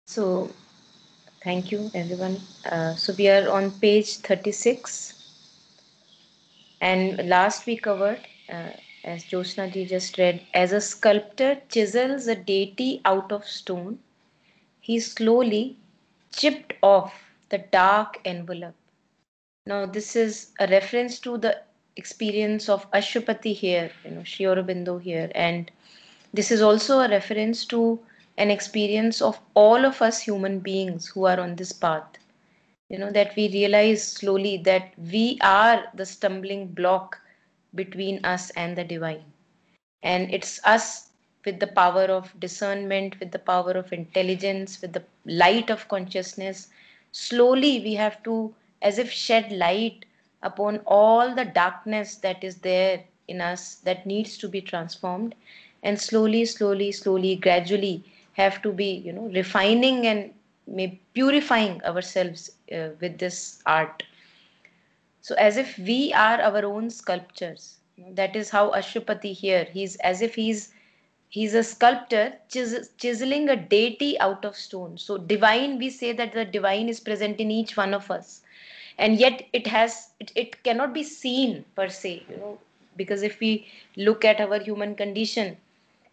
So, thank you, everyone. So, we are on page 36, and last we covered, as Jyotsna ji just read, as a sculptor chisels a deity out of stone, he slowly chipped off the dark envelope. Now, this is a reference to the experience of Ashwapati here, Sri Aurobindo here, and this is also a reference to an experience of all of us human beings who are on this path. That we realize slowly that we are the stumbling block between us and the divine. And it's us with the power of discernment, with the power of intelligence, with the light of consciousness. Slowly, we have to, as if, shed light upon all the darkness that is there in us that needs to be transformed. And slowly, slowly, slowly, gradually have to be, refining and maybe purifying ourselves with this art. So as if we are our own sculptures. That is how Ashwapati here. He's as if he's a sculptor chiseling a deity out of stone. So divine, we say that the divine is present in each one of us, and yet it cannot be seen per se. Because if we look at our human condition,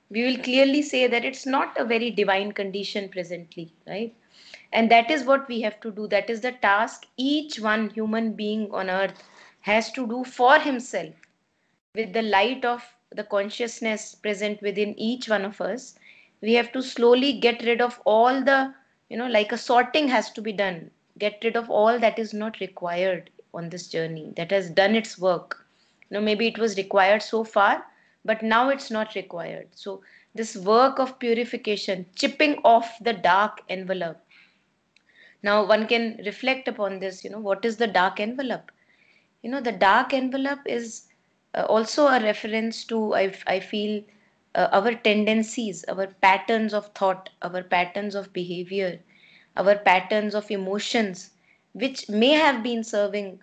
we will clearly say that it's not a very divine condition presently, right? And that is what we have to do. That is the task each one human being on earth has to do for himself. With the light of the consciousness present within each one of us, we have to slowly get rid of all the, like a sorting has to be done. Get rid of all that is not required on this journey, that has done its work. Maybe it was required so far, but now it's not required. So this work of purification, chipping off the dark envelope. Now one can reflect upon this. What is the dark envelope? The dark envelope is also a reference to, I feel, our tendencies, our patterns of thought, our patterns of behavior, our patterns of emotions, which may have been serving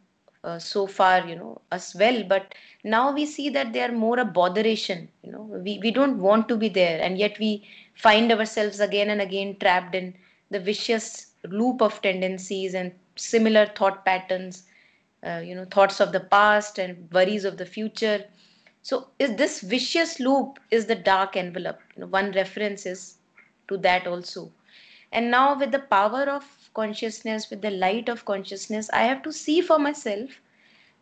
so far, us well, but now we see that they are more a botheration. We don't want to be there, and yet we find ourselves again and again trapped in the vicious loop of tendencies and similar thought patterns, thoughts of the past and worries of the future. So is this vicious loop is the dark envelope. One reference is to that also. And now with the power of consciousness, with the light of consciousness, I have to see for myself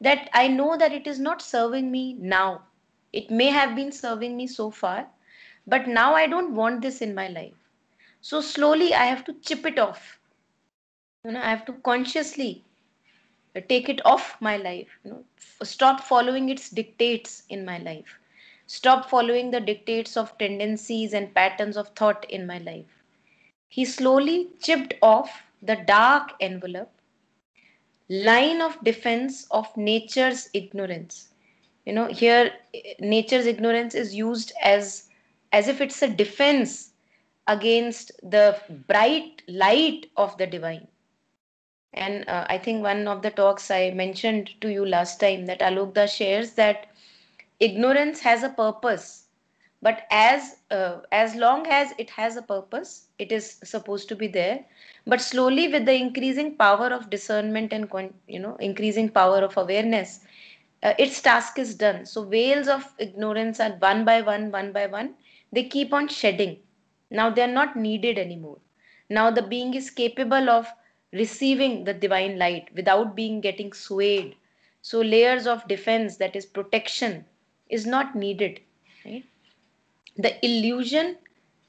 that I know that it is not serving me now. It may have been serving me so far, but now I don't want this in my life. So slowly I have to chip it off. I have to consciously take it off my life. Stop following its dictates in my life. Stop following the dictates of tendencies and patterns of thought in my life. He slowly chipped off the dark envelope, line of defense of nature's ignorance. Here nature's ignorance is used as if it's a defense against the bright light of the divine. And I think one of the talks I mentioned to you last time, that Alokda shares that ignorance has a purpose, but as long as it has a purpose, it is supposed to be there. But slowly, with the increasing power of discernment and increasing power of awareness, its task is done. So veils of ignorance are one by one, they keep on shedding. Now they are not needed anymore. Now the being is capable of receiving the divine light without being getting swayed. So layers of defense, that is protection, is not needed. Right? The illusion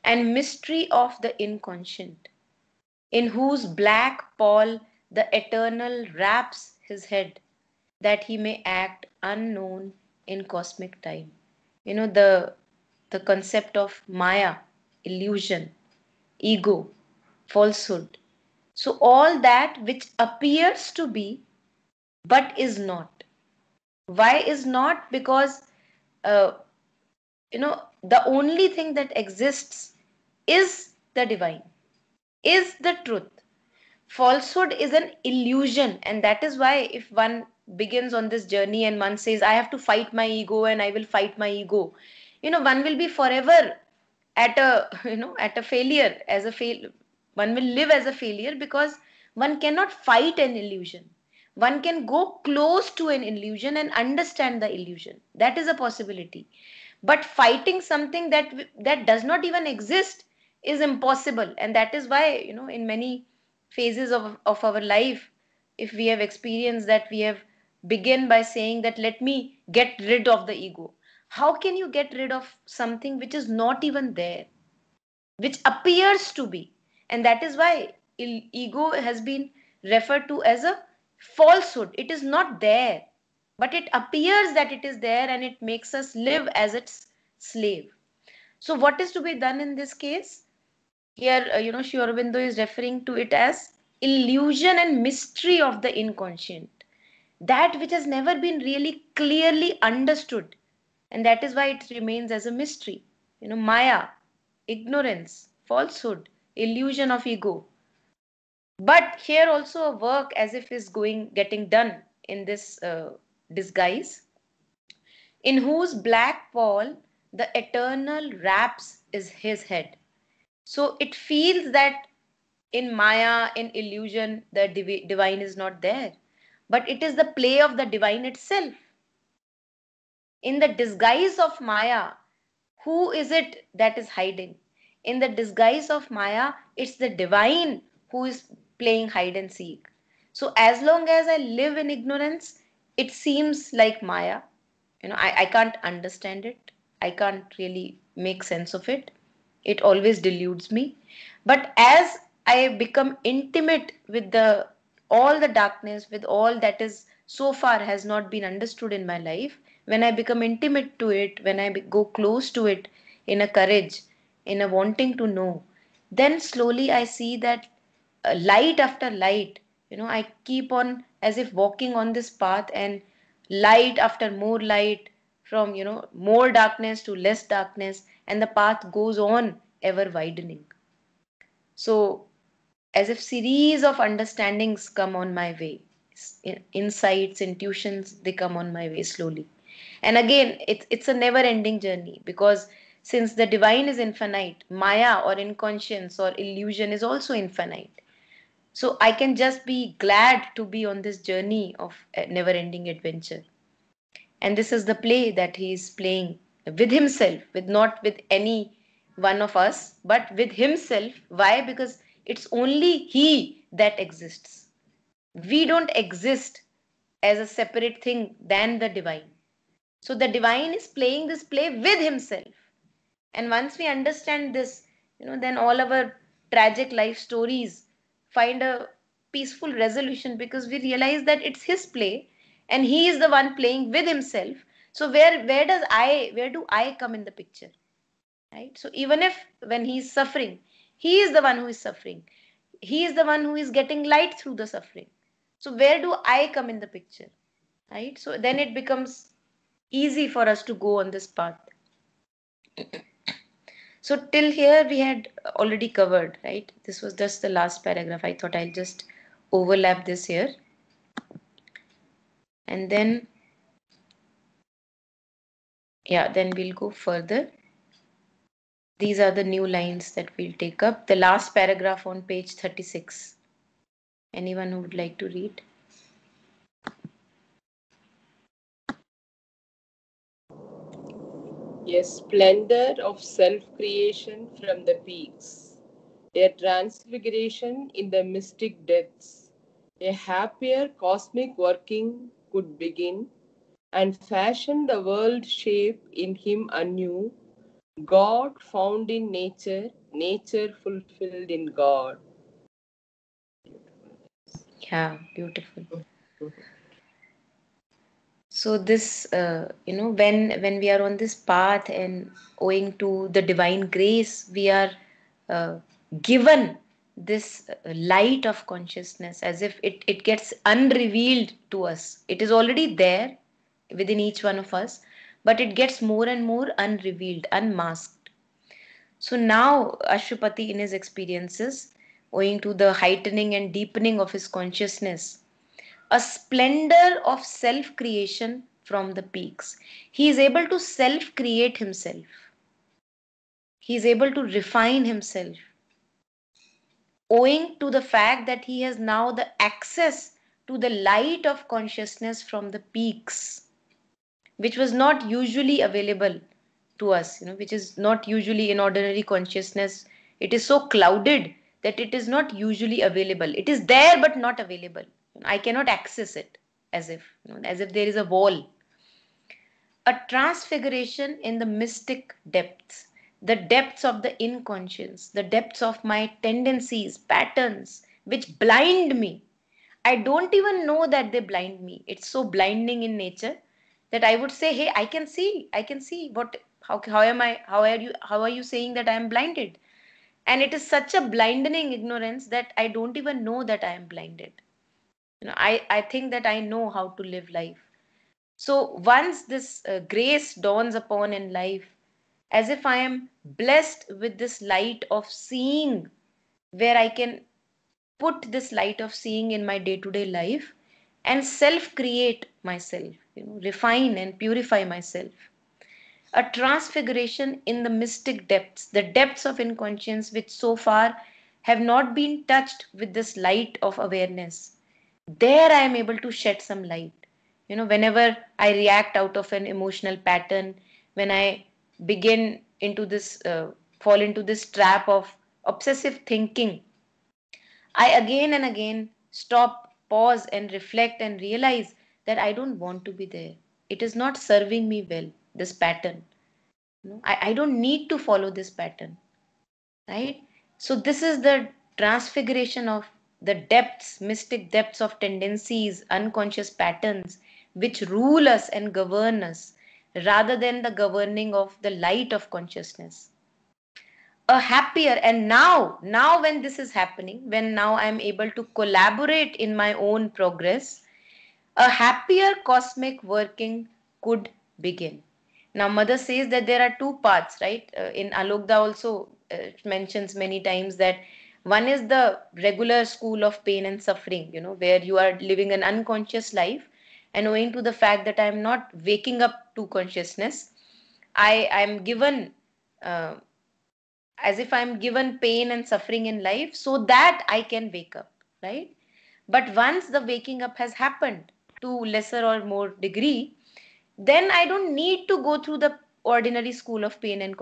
and mystery of the inconscient, in whose black pall the eternal wraps his head, that he may act unknown in cosmic time. The concept of Maya, illusion, ego, falsehood. So all that which appears to be but is not. Why is not? Because uh, the only thing that exists is the divine, is the truth. Falsehood is an illusion, and that is why if one begins on this journey and one says, I have to fight my ego and I will fight my ego, one will be forever at a at a failure, as a fail. One will live as a failure because one cannot fight an illusion. One can go close to an illusion and understand the illusion. That is a possibility. But fighting something that does not even exist is impossible. And that is why, in many phases of our life, if we have experienced that, we have begin by saying that let me get rid of the ego. How can you get rid of something which is not even there, which appears to be? And that is why ego has been referred to as a falsehood. It is not there, but it appears that it is there, and it makes us live as its slave. So what is to be done in this case? Here, Sri Aurobindo is referring to it as illusion and mystery of the inconscient, that which has never been really clearly understood, and that is why it remains as a mystery. Maya, ignorance, falsehood, illusion of ego. But here also a work as if is getting done in this disguise, in whose black pall the eternal wraps is his head. So it feels that in Maya, in illusion, the divine is not there, but it is the play of the divine itself. In the disguise of Maya, who is it that is hiding? In the disguise of Maya, it's the divine who is playing hide and seek. So as long as I live in ignorance, it seems like Maya. I can't understand it. I can't really make sense of it. It always deludes me. But as I become intimate with the all the darkness, with all that is so far has not been understood in my life, when I become intimate to it, when I go close to it in a courage, in a wanting to know, then slowly I see that light after light, I keep on as if walking on this path, and light after more light, from more darkness to less darkness, and the path goes on ever widening. So as if series of understandings come on my way, insights, intuitions, they come on my way slowly. And again, it's a never ending journey, because since the divine is infinite, Maya or inconscience or illusion is also infinite. So I can just be glad to be on this journey of a never ending adventure. And this is the play that he is playing with himself, with not with any one of us, but with himself. Why? Because it's only he that exists. We don't exist as a separate thing than the divine. So the divine is playing this play with himself. And once we understand this, then all our tragic life stories find a peaceful resolution, because we realize that it's his play and he is the one playing with himself. So where do I come in the picture? Right? So even if when he is suffering, he is the one who is suffering. He is the one who is getting light through the suffering. So where do I come in the picture? Right? So then it becomes easy for us to go on this path. So till here we had already covered, right? This was just the last paragraph. I thought I'll just overlap this here. And then, yeah, then we'll go further. These are the new lines that we'll take up. The last paragraph on page 36. Anyone who would like to read? A splendor of self-creation from the peaks, a transfiguration in the mystic depths, a happier cosmic working could begin and fashion the world shape in him anew, God found in nature, nature fulfilled in God. Yeah, beautiful. So this, when we are on this path and owing to the divine grace, we are uh, given this light of consciousness, as if it gets unrevealed to us. It is already there within each one of us, but it gets more and more unrevealed, unmasked. So now Ashwapati, in his experiences, owing to the heightening and deepening of his consciousness, a splendor of self creation from the peaks. He is able to self create himself, he is able to refine himself. owing to the fact that he has now the access to the light of consciousness from the peaks, which was not usually available to us, which is not usually in ordinary consciousness. It is so clouded that it is not usually available. It is there but not available. I cannot access it, as if there is a wall. A transfiguration in the mystic depths, the depths of the inconscious, the depths of my tendencies, patterns, which blind me. I don't even know that they blind me. It's so blinding in nature that I would say, hey, I can see what, how am I, how are you saying that I am blinded? And it is such a blinding ignorance that I don't even know that I am blinded. I think that I know how to live life. So once this grace dawns upon in life, as if I am blessed with this light of seeing, where I can put this light of seeing in my day to day life and self create myself, refine and purify myself. A transfiguration in the mystic depths, the depths of inconscience which so far have not been touched with this light of awareness. There I am able to shed some light. Whenever I react out of an emotional pattern, when I begin into this, fall into this trap of obsessive thinking, I again and again stop, pause, and reflect and realize that I don't want to be there. It is not serving me well, this pattern. I don't need to follow this pattern, right? So, this is the transfiguration of the depths, mystic depths of tendencies, unconscious patterns which rule us and govern us rather than the governing of the light of consciousness. A happier, and now when this is happening, when now I'm able to collaborate in my own progress, a happier cosmic working could begin. Now mother says that there are two paths, right? In Alokda also it mentions many times that one is the regular school of pain and suffering, where you are living an unconscious life, and owing to the fact that I'm not waking up to consciousness, I'm given, uh, as if I'm given pain and suffering in life so that I can wake up, right? But once the waking up has happened to lesser or more degree, then I don't need to go through the ordinary school of pain and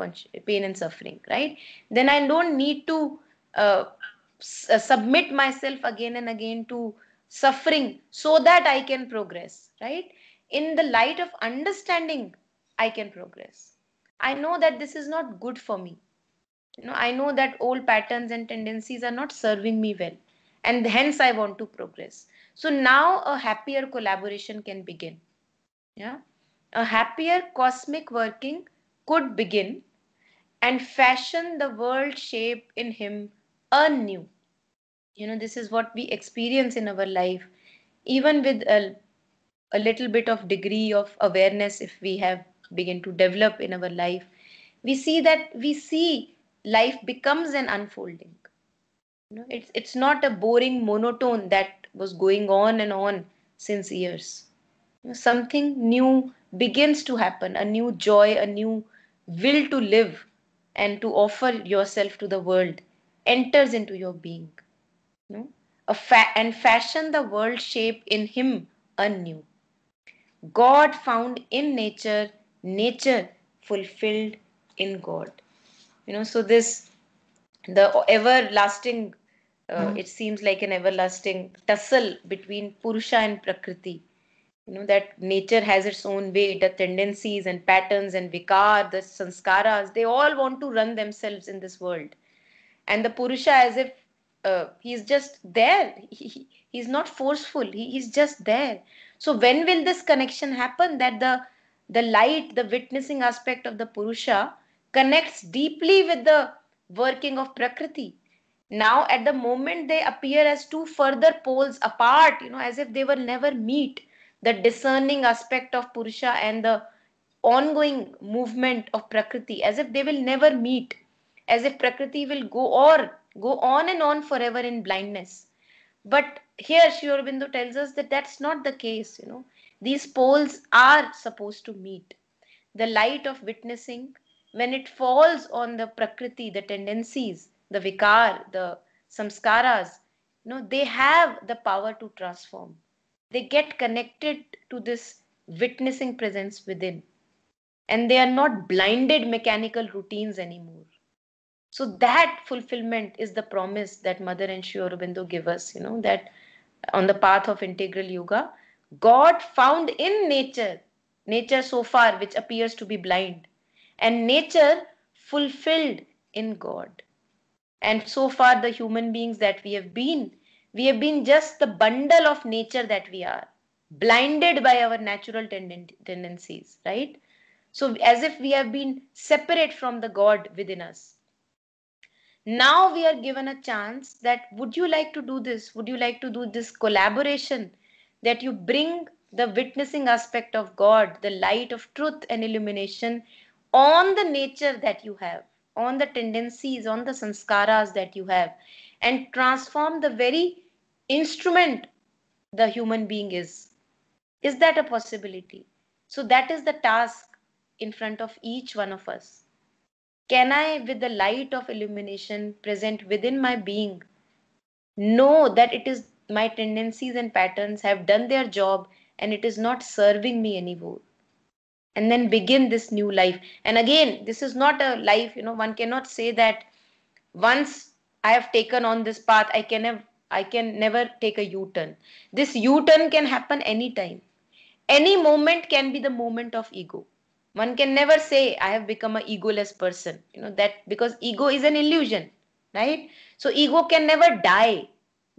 pain and suffering, right? Then I don't need to uh, submit myself again and again to suffering so that I can progress, right? In the light of understanding, I can progress. I know that this is not good for me. I know that old patterns and tendencies are not serving me well, and hence I want to progress. So now a happier collaboration can begin. Yeah, a happier cosmic working could begin and fashion the world shape in him anew. This is what we experience in our life, even with a little bit of degree of awareness. If we have begin to develop in our life, we see life becomes an unfolding. It's not a boring monotone that was going on and on since years. Something new begins to happen, a new joy, a new will to live and to offer yourself to the world enters into your being. you know, and fashion the world shape in him anew. God found in nature, nature fulfilled in God. So this, the everlasting, it seems like an everlasting tussle between Purusha and Prakriti. That nature has its own way, the tendencies and patterns and vikar, the sanskaras, they all want to run themselves in this world. And the Purusha, as if he's just there. He's not forceful, he's just there. So when will this connection happen, that the light, the witnessing aspect of the Purusha connects deeply with the working of Prakriti? Now at the moment they appear as two further poles apart, as if they will never meet. The discerning aspect of Purusha and the ongoing movement of Prakriti, as if they will never meet, as if Prakriti will go on and on forever in blindness. But here Sri Aurobindo tells us that that's not the case. These poles are supposed to meet. The light of witnessing, when it falls on the Prakriti, the tendencies, the vikar, the samskaras, they have the power to transform. They get connected to this witnessing presence within, and they are not blinded mechanical routines anymore. So that fulfillment is the promise that Mother and Sri Aurobindo give us, that on the path of integral yoga, God found in nature, nature so far which appears to be blind, and nature fulfilled in God. And so far, the human beings that we have been just the bundle of nature that we are, blinded by our natural tendencies, right? So, as if we have been separate from the God within us. Now we are given a chance that would you like to do this? Would you like to do this collaboration that you bring the witnessing aspect of God, the light of truth and illumination on the nature that you have, on the tendencies, on the sanskaras that you have, and transform the very instrument the human being is? Is that a possibility? So that is the task in front of each one of us. Can I, with the light of illumination present within my being, know that it is my tendencies and patterns have done their job and it is not serving me anymore? And then begin this new life. And again, this is not a life, one cannot say that once I have taken on this path, I can never take a U-turn. This U-turn can happen anytime. Any moment can be the moment of ego. One can never say I have become a egoless person, that because ego is an illusion, right? So ego can never die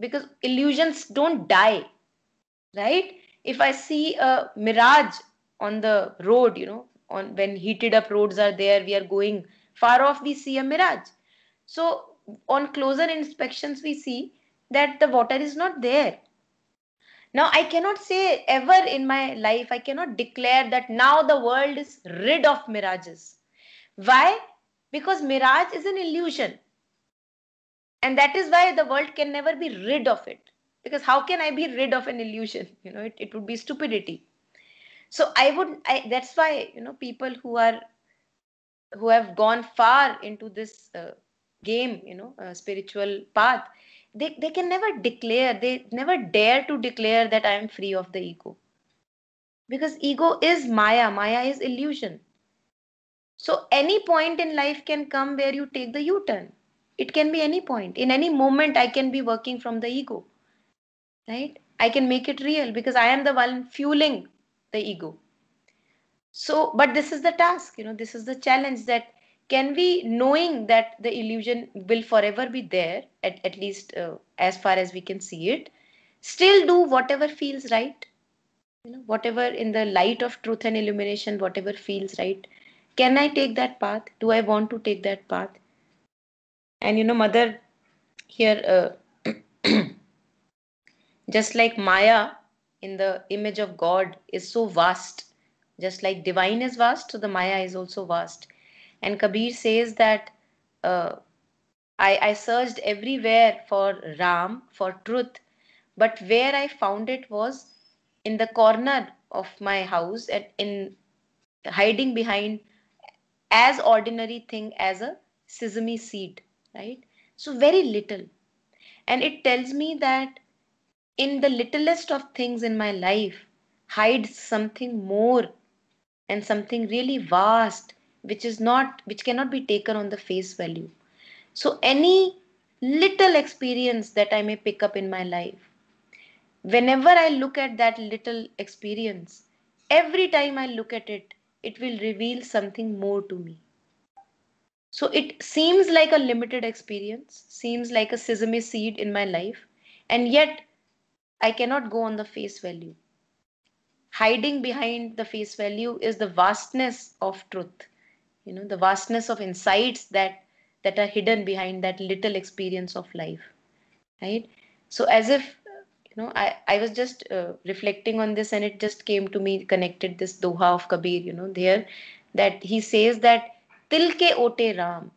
because illusions don't die, right? If I see a mirage on the road, on when heated up roads are there, we are going far off, we see a mirage. So on closer inspections, we see that the water is not there. Now, I cannot say ever in my life, I cannot declare that now the world is rid of mirages. Why? Because mirage is an illusion. And that is why the world can never be rid of it. Because how can I be rid of an illusion? It would be stupidity. So that's why, people who have gone far into this game, spiritual path, they can never declare, they never dare to declare that I am free of the ego. Because ego is Maya, Maya is illusion. So any point in life can come where you take the U-turn. It can be any point. In any moment, I can be working from the ego, right? I can make it real because I am the one fueling the ego. So, but this is the task, this is the challenge, that can we, knowing that the illusion will forever be there, at least as far as we can see it, still do whatever feels right, whatever in the light of truth and illumination, whatever feels right. Can I take that path? Do I want to take that path? And Mother here, just like Maya in the image of God is so vast, just like divine is vast, so the Maya is also vast. And Kabir says that uh, I searched everywhere for Ram, for truth, but where I found it was in the corner of my house, and in hiding behind as ordinary thing as a sesame seed, right? So very little. And it tells me that in the littlest of things in my life hides something more and something really vast, which cannot be taken on the face value. So any little experience that I may pick up in my life, whenever I look at that little experience, every time I look at it, it will reveal something more to me. So it seems like a limited experience, seems like a sesame seed in my life, and yet I cannot go on the face value. Hiding behind the face value is the vastness of truth, the vastness of insights that are hidden behind that little experience of life, right? So as if, I was just reflecting on this, and it just came to me, connected this doha of Kabir, there, that he says that til ke ote ram,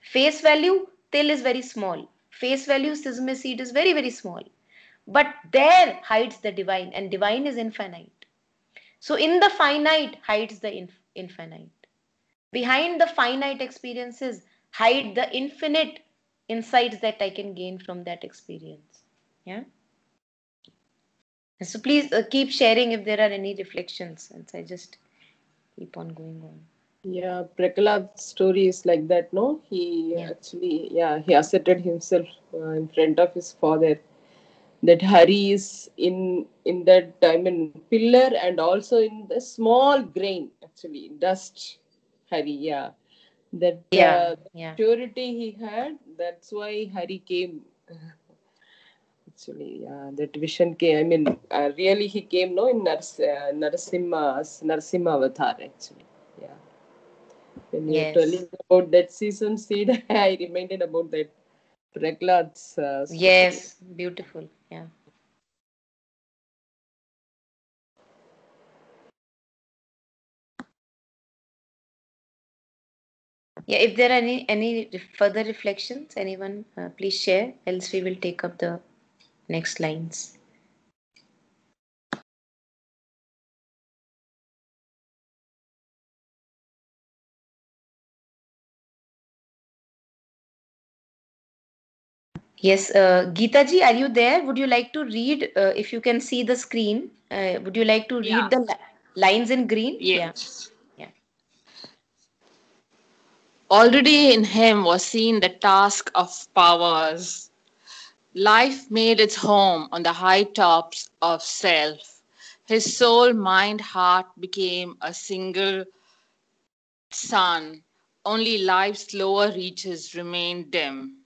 face value, til is very small, face value sesame seed is very very small, but there hides the divine, and divine is infinite. So in the finite hides the infinite. Behind the finite experiences hide the infinite insights that I can gain from that experience. Yeah. So please keep sharing if there are any reflections, since I just keep on going on. Yeah, Prahlad's story is like that, no? He Yeah. actually, yeah, he asserted himself in front of his father. That Hari is in that, I mean, pillar, and also in the small grain, actually, dust. Hari, yeah. That Yeah. Yeah. purity he had, that's why Hari came. Actually, yeah, that vision came. I mean, really, he came, no, in Narasimha Avatar, actually. Yeah. When you're Yes. telling about that season seed, I reminded about that Prahlad's story. Yes. Beautiful. Yeah. Yeah. If there are any further reflections, anyone, please share. Else we will take up the next lines. Yes, Geeta ji, are you there? Would you like to read? If you can see the screen, would you like to Yeah. read the lines in green? Yeah, Yes. yeah. Already in him was seen the task of powers. Life made its home on the high tops of self. His soul, mind, heart became a single sun. Only life's lower reaches remained dim.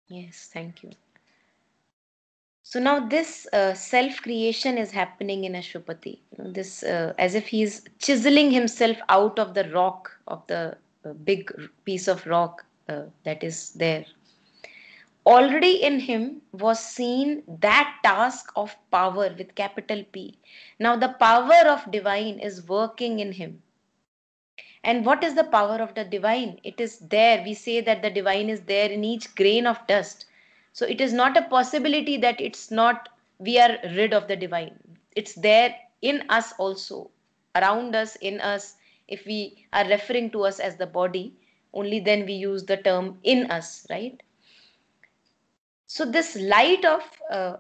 Yes, thank you. So now this self-creation is happening in Ashwapati. This as if he is chiseling himself out of the rock of the big piece of rock that is there. Already in him was seen that task of power with capital P. Now the power of divine is working in him. And what is the power of the divine? It is there. We say that the divine is there in each grain of dust. So it is not a possibility that it's not, we are rid of the divine. It's there in us also, around us, in us. If we are referring to us as the body, only then we use the term in us, right? So, this light of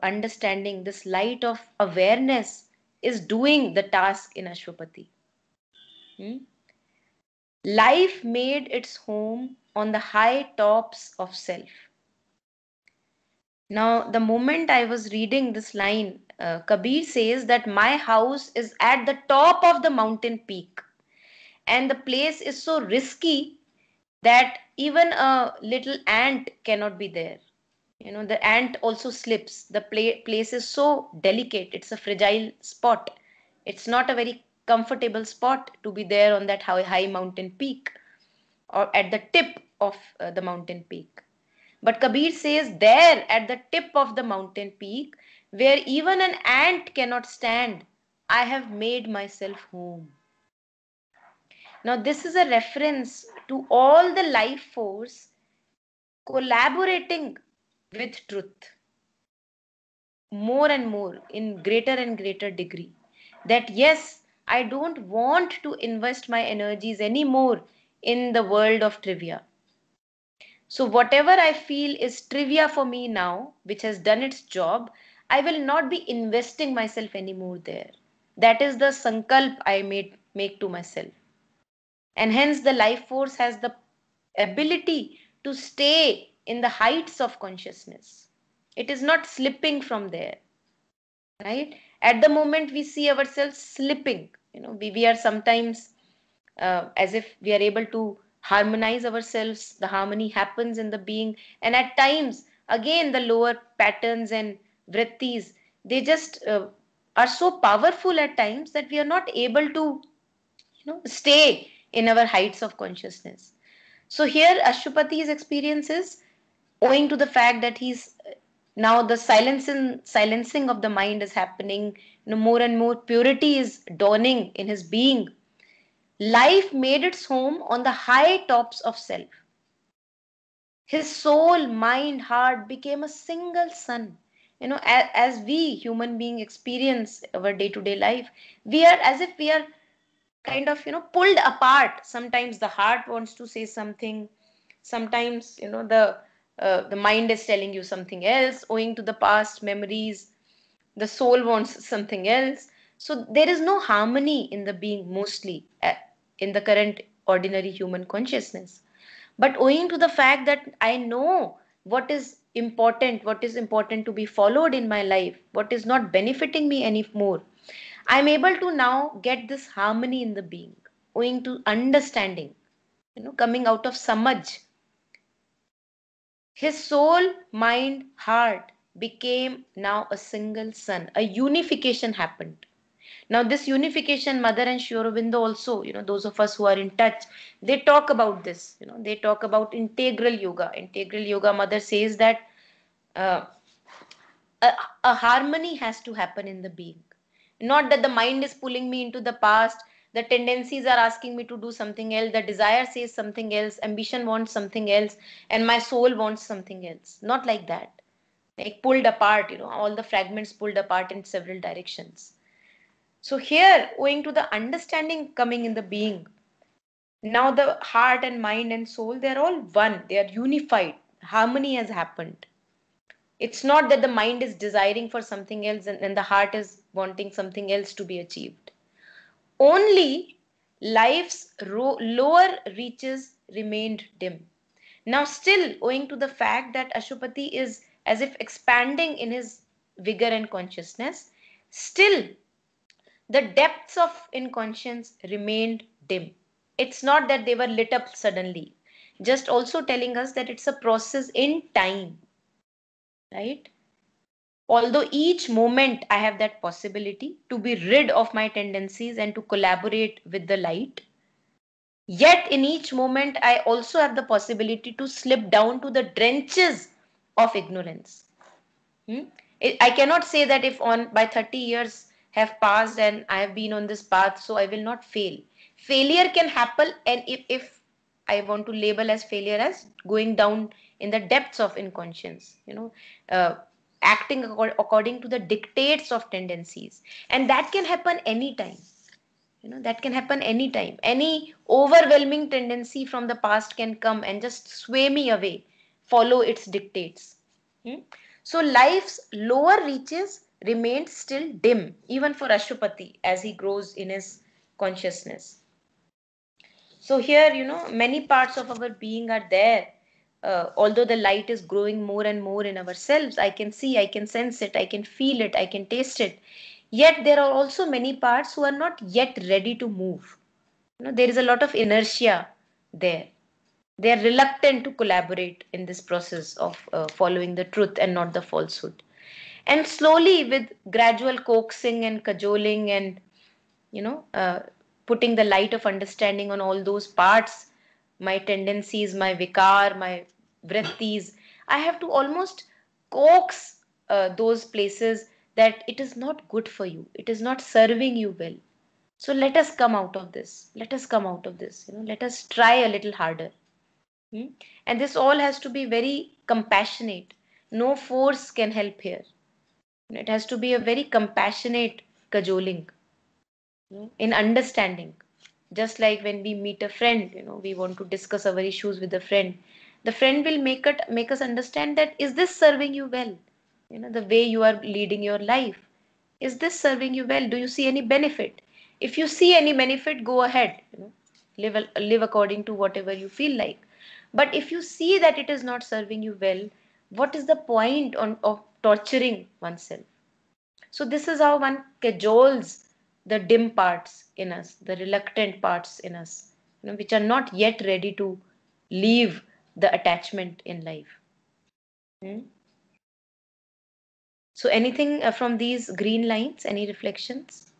understanding, this light of awareness is doing the task in Ashwapati. Hmm? Life made its home on the high tops of self. Now, the moment I was reading this line, Kabir says that my house is at the top of the mountain peak, and the place is so risky that even a little ant cannot be there. The ant also slips. The place is so delicate. It's a fragile spot. It's not a very comfortable spot to be there on that high mountain peak or at the tip of the mountain peak. But Kabir says, there at the tip of the mountain peak, where even an ant cannot stand, I have made myself home. Now, this is a reference to all the life force collaborating with truth more and more in greater and greater degree. That yes, I don't want to invest my energies anymore in the world of trivia. So, whatever I feel is trivia for me now, which has done its job, I will not be investing myself anymore there. That is the sankalp I make to myself. And hence, the life force has the ability to stay in the heights of consciousness. It is not slipping from there, right? At the moment, we see ourselves slipping. We are sometimes as if we are able to harmonize ourselves. The harmony happens in the being, and at times again the lower patterns and vrittis, they just are so powerful at times that we are not able to stay in our heights of consciousness. So here Ashwapati's experience is owing to the fact that he's now the silencing of the mind is happening. More and more purity is dawning in his being. Life made its home on the high tops of self. His soul, mind, heart became a single sun. As we human being experience our day-to-day life, we are as if we are kind of pulled apart. Sometimes the heart wants to say something, Sometimes, the mind is telling you something else, owing to the past memories. The soul wants something else. So there is no harmony in the being, mostly in the current ordinary human consciousness. But owing to the fact that I know what is important to be followed in my life, what is not benefiting me anymore, I'm able to now get this harmony in the being, owing to understanding, coming out of samaj. His soul, mind, heart became now a single sun. A unification happened. Now, this unification, Mother and Sri Aurobindo also, those of us who are in touch, they talk about this. They talk about integral yoga. Integral yoga, Mother says that uh, a harmony has to happen in the being. Not that the mind is pulling me into the past, the tendencies are asking me to do something else, the desire says something else, ambition wants something else, and my soul wants something else. Not like that. Like pulled apart, all the fragments pulled apart in several directions. So, here, owing to the understanding coming in the being, now the heart and mind and soul, they're all one, they are unified. Harmony has happened. It's not that the mind is desiring for something else and the heart is wanting something else to be achieved. Only life's lower reaches remained dim. Now, still, owing to the fact that Ashupati is as if expanding in his vigor and consciousness, still the depths of inconscience remained dim. It's not that they were lit up suddenly, just also telling us that it's a process in time, right? Although each moment I have that possibility to be rid of my tendencies and to collaborate with the light, yet in each moment I also have the possibility to slip down to the drenches of ignorance. Hmm? I cannot say that if on by 30 years have passed and I have been on this path, so I will not fail. Failure can happen, and if I want to label as failure as going down in the depths of inconscience, acting according to the dictates of tendencies, and that can happen anytime. That can happen anytime. Any overwhelming tendency from the past can come and just sway me away, follow its dictates. Hmm? So life's lower reaches remained still dim, even for Ashupati as he grows in his consciousness. So here, many parts of our being are there. Although the light is growing more and more in ourselves, I can see, I can sense it, I can feel it, I can taste it. Yet there are also many parts who are not yet ready to move. There is a lot of inertia there. They are reluctant to collaborate in this process of following the truth and not the falsehood. And slowly, with gradual coaxing and cajoling and you know uh, putting the light of understanding on all those parts, my tendencies, my vikar, my vrittis, I have to almost coax those places that it is not good for you, it is not serving you well. So let us come out of this, let us come out of this, let us try a little harder. Hmm? And this all has to be very compassionate. No force can help here. It has to be a very compassionate cajoling, in understanding. Just like when we meet a friend, we want to discuss our issues with a friend. The friend will make us understand that is this serving you well? The way you are leading your life. Is this serving you well? Do you see any benefit? If you see any benefit, go ahead. Live according to whatever you feel like. But if you see that it is not serving you well, what is the point of torturing oneself? So this is how one cajoles the dim parts in us, the reluctant parts in us, which are not yet ready to leave the attachment in life. Hmm? So anything from these green lines, any reflections?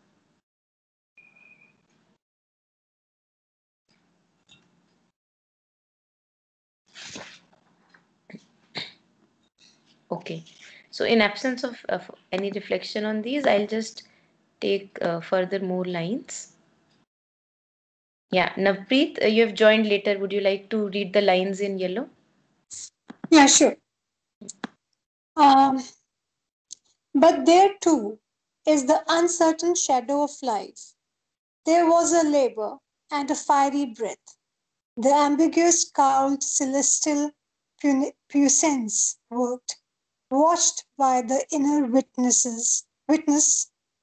Okay. So in absence of any reflection on these, I'll just take further more lines. Yeah, Navpreet, you have joined later. Would you like to read the lines in yellow? Yeah, sure. Um, but there too is the uncertain shadow of life. There was a labor and a fiery breath, The ambiguous cowled celestial puissance worked, watched by the inner witness,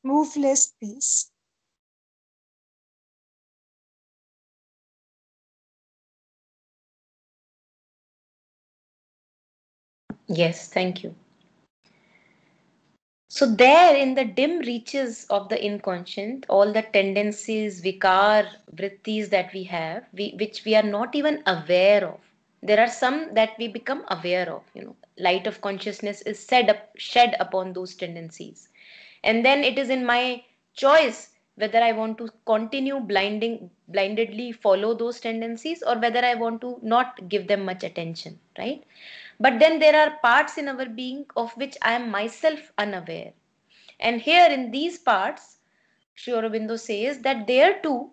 moveless peace. Yes, thank you. So, there in the dim reaches of the inconscient, all the tendencies, vikar, vrittis that we have, which we are not even aware of. There are some that we become aware of. Light of consciousness is shed upon those tendencies. And then it is in my choice whether I want to continue blindedly follow those tendencies or whether I want to not give them much attention, right? But then there are parts in our being of which I am myself unaware. And here in these parts, Sri Aurobindo says that there too,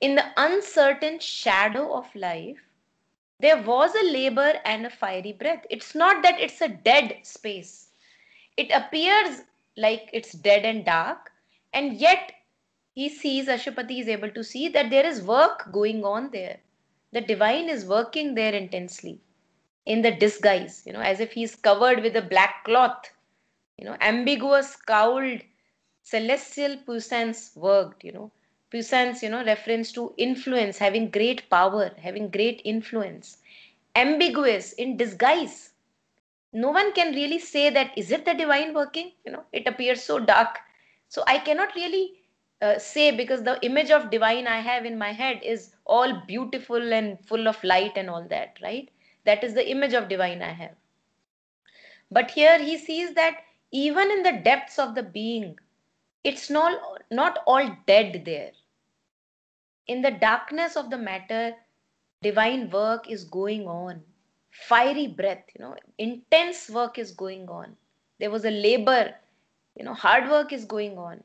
in the uncertain shadow of life, there was a labor and a fiery breath. It's not that it's a dead space. It appears like it's dead and dark, and yet Ashupati is able to see that there is work going on there. The divine is working there intensely in the disguise, as if he's covered with a black cloth, ambiguous, cowled, celestial puissance worked, puissance, reference to influence, having great power, having great influence, ambiguous in disguise. No one can really say that is it the divine working, it appears so dark. So I cannot really say, because the image of divine I have in my head is all beautiful and full of light and all that, right? That is the image of divine I have. But here he sees that even in the depths of the being, it's not all dead there. In the darkness of the matter, divine work is going on. Fiery breath, intense work is going on. There was a labor, hard work is going on.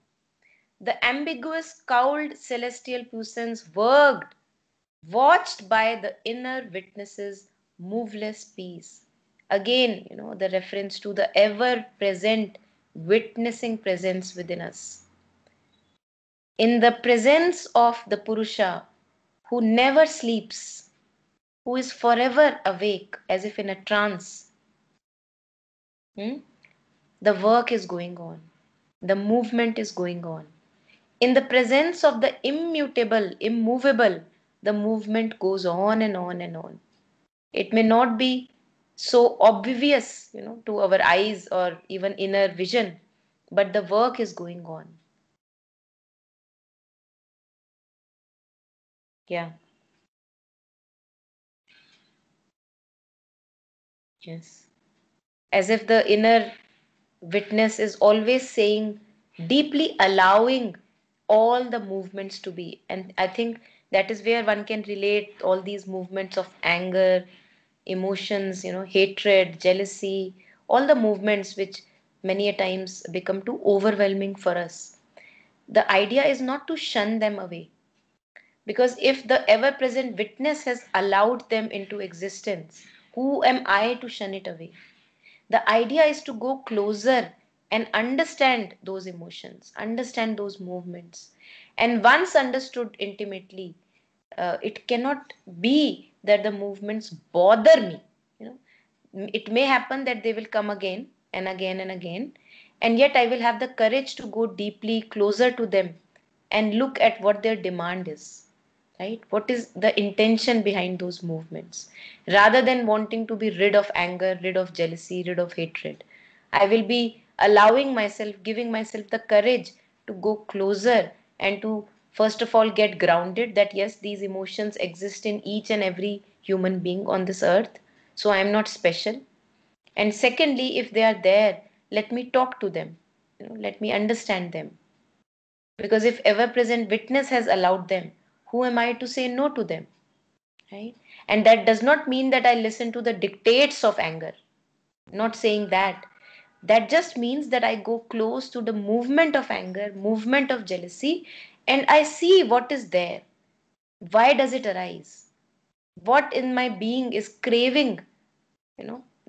The ambiguous, cowled celestial puissance worked, watched by the inner witnesses, moveless peace. Again, the reference to the ever present, witnessing presence within us. In the presence of the Purusha who never sleeps, who is forever awake as if in a trance, the work is going on, the movement is going on. In the presence of the immutable, immovable, the movement goes on and on and on. It may not be so obvious, to our eyes or even inner vision, but the work is going on. Yeah. Yes. As if the inner witness is always saying, deeply allowing all the movements to be. And I think that is where one can relate all these movements of anger, emotions, hatred, jealousy, all the movements which many a times become too overwhelming for us. The idea is not to shun them away, because if the ever present witness has allowed them into existence, who am I to shun it away? The idea is to go closer and understand those emotions, understand those movements. And once understood intimately, it cannot be that the movements bother me. It may happen that they will come again and again and again, and yet I will have the courage to go deeply closer to them and look at what their demand is, right? What is the intention behind those movements? Rather than wanting to be rid of anger, rid of jealousy, rid of hatred, I will be allowing myself, giving myself the courage to go closer and to first of all get grounded that yes, these emotions exist in each and every human being on this earth. So I am not special. And secondly, if they are there, let me talk to them. Let me understand them. Because if ever present witness has allowed them, who am I to say no to them? Right? And that does not mean that I listen to the dictates of anger. Not saying that. That just means that I go close to the movement of anger, movement of jealousy, and I see what is there. Why does it arise? What in my being is craving,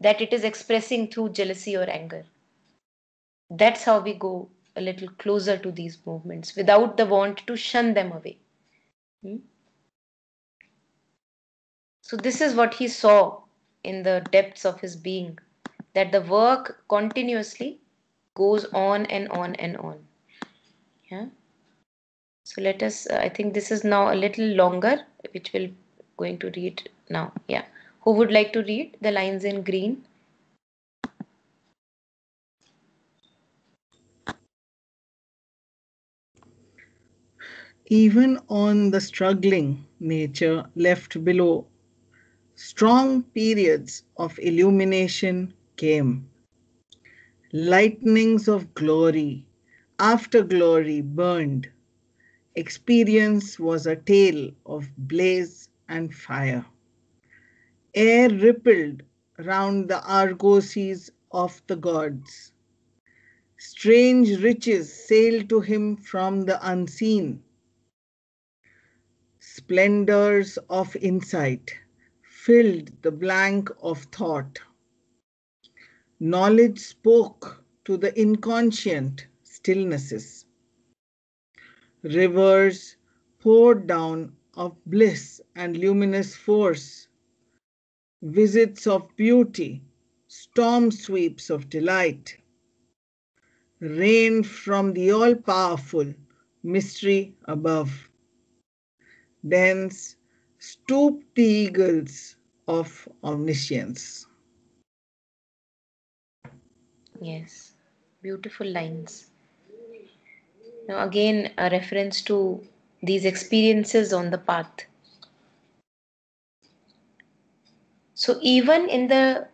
that it is expressing through jealousy or anger? That's how we go a little closer to these movements without the want to shun them away. Hmm? So this is what he saw in the depths of his being, that the work continuously goes on and on and on. Yeah. So let us, I think this is now a little longer, which we'll going to read now. Yeah. Who would like to read the lines in green? Even on the struggling nature left below, strong periods of illumination came. Lightnings of glory after glory burned. Experience was a tale of blaze and fire. Air rippled round the argosies of the gods. Strange riches sailed to him from the unseen. Splendors of insight filled the blank of thought. Knowledge spoke to the inconscient stillnesses. Rivers poured down of bliss and luminous force. Visits of beauty, storm sweeps of delight, rained from the all-powerful mystery above. Thence stooped the eagles of omniscience. Yes. Beautiful lines. Now, again, a reference to these experiences on the path. So, even in the,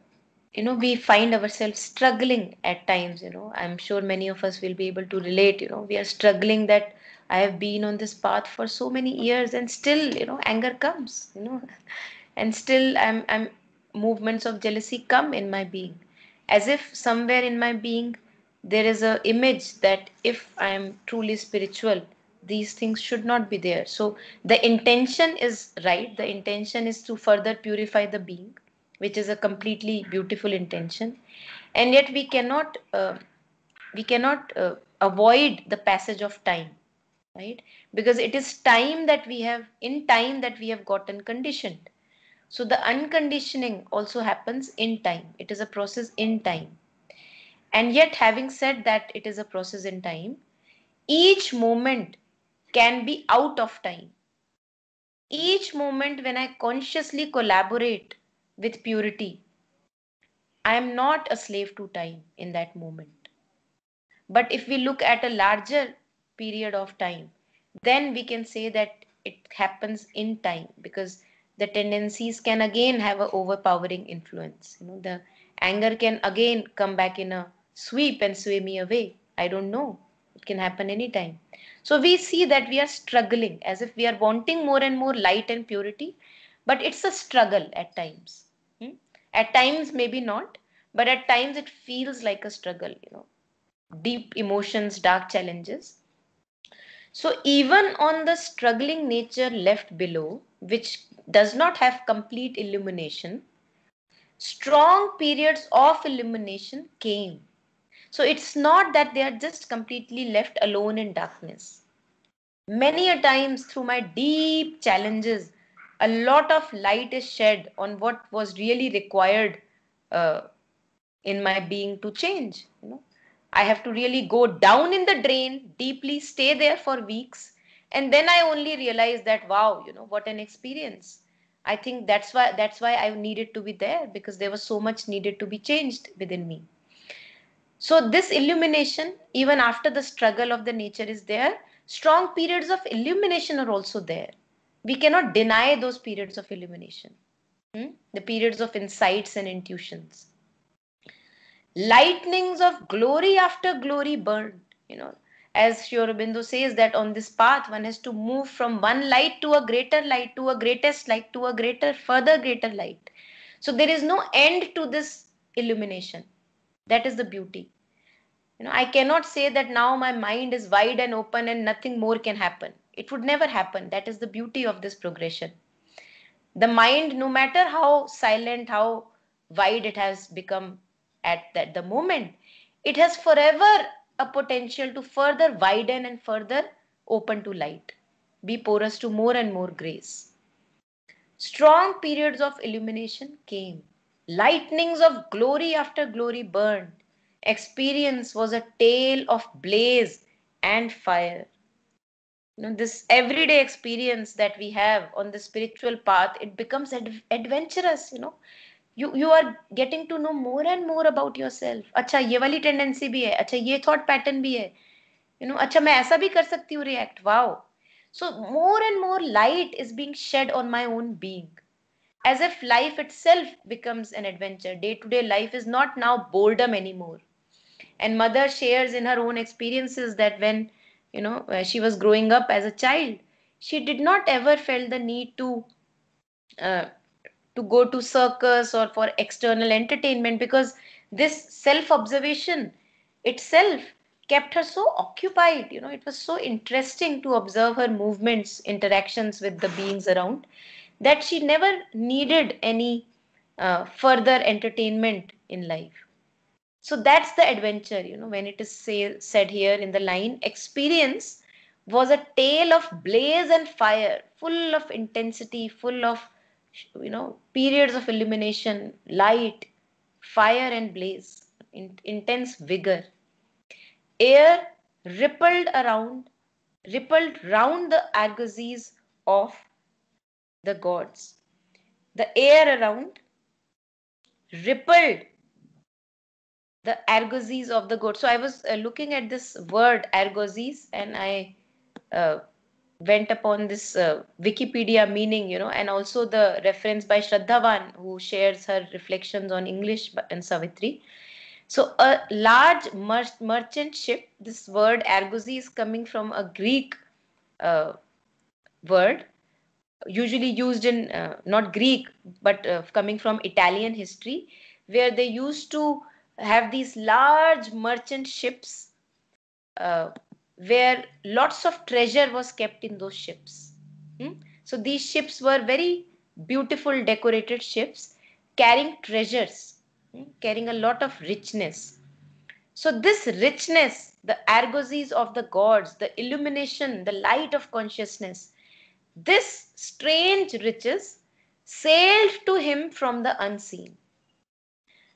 we find ourselves struggling at times, I'm sure many of us will be able to relate, we are struggling that I have been on this path for so many years and still, anger comes, and still I'm movements of jealousy come in my being, as if somewhere in my being there is a image that if I am truly spiritual, these things should not be there. So the intention is right, the intention is to further purify the being, which is a completely beautiful intention, and yet we cannot avoid the passage of time, right? Because it is time that we have, in time that we have gotten conditioned. So the unconditioning also happens in time. It is a process in time. And yet, having said that it is a process in time, each moment can be out of time. Each moment when I consciously collaborate with purity, I am not a slave to time in that moment. But if we look at a larger period of time, then we can say that it happens in time, because the tendencies can again have an overpowering influence. The anger can again come back in a sweep and sway me away. I don't know. It can happen anytime. So we see that we are struggling as if we are wanting more and more light and purity, but it's a struggle at times. Hmm? At times, maybe not, but at times it feels like a struggle. Deep emotions, dark challenges. So, even on the struggling nature left below, which does not have complete illumination, strong periods of illumination came. So, it's not that they are just completely left alone in darkness. Many a times, through my deep challenges, a lot of light is shed on what was really required uh, in my being to change. I have to really go down in the drain deeply, stay there for weeks, and then I only realize that wow, what an experience. I think that's why I needed to be there, because there was so much needed to be changed within me. So this illumination, even after the struggle of the nature is there, strong periods of illumination are also there. We cannot deny those periods of illumination. The periods of insights and intuitions. Lightnings of glory after glory burned. As Sri Aurobindo says, that on this path one has to move from one light to a greater light, to a greatest light, to a greater, further greater light. So there is no end to this illumination. That is the beauty. I cannot say that now my mind is wide and open and nothing more can happen. It would never happen. That is the beauty of this progression. The mind, no matter how silent, how wide it has become at that the moment, it has forever a potential to further widen and further open to light, be porous to more and more grace. Strong periods of illumination came. Lightnings of glory after glory burned. Experience was a tale of blaze and fire. This everyday experience that we have on the spiritual path, it becomes adventurous. You are getting to know more and more about yourself. अच्छा ये वाली tendency भी है, अच्छा ये thought pattern भी है, अच्छा मैं ऐसा भी कर सकती हूँ react. Wow. So more and more light is being shed on my own being, as if life itself becomes an adventure. Day to day life is not now boredom anymore. And mother shares in her own experiences that when she was growing up as a child, she did not ever felt the need uh, to go to circus or for external entertainment, because this self observation itself kept her so occupied. It was so interesting to observe her movements, interactions with the beings around, that she never needed any further entertainment in life. So that's the adventure, when it is said here in the line, experience was a tale of blaze and fire, full of intensity, full of, periods of illumination, light, fire, and blaze, intense vigor. Air rippled around, rippled round the argosies of the gods. The air around rippled the argosies of the goat. So I was looking at this word argosies, and I uh, went upon this Wikipedia meaning, and also the reference by Shraddhavan, who shares her reflections on English and Savitri. So a large merchant ship, this word argosy is coming from a Greek uh, word, usually used in not Greek, but coming from Italian history, where they used to have these large merchant ships, uh, where lots of treasure was kept in those ships. Hmm? So these ships were very beautiful, decorated ships carrying treasures, carrying a lot of richness. So this richness, the argosies of the gods, the illumination, the light of consciousness, this strange riches sailed to him from the unseen.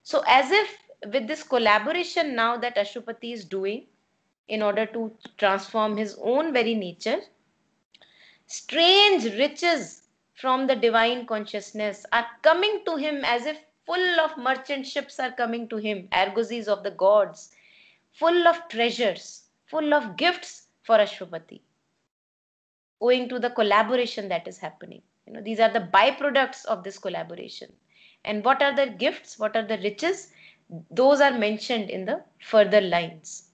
So, as if with this collaboration now that Ashupati is doing in order to transform his own very nature, strange riches from the divine consciousness are coming to him, as if full of merchant ships are coming to him, argosies of the gods, full of treasures, full of gifts for Ashwapati, owing to the collaboration that is happening. These are the byproducts of this collaboration. And what are the gifts? What are the riches? Those are mentioned in the further lines.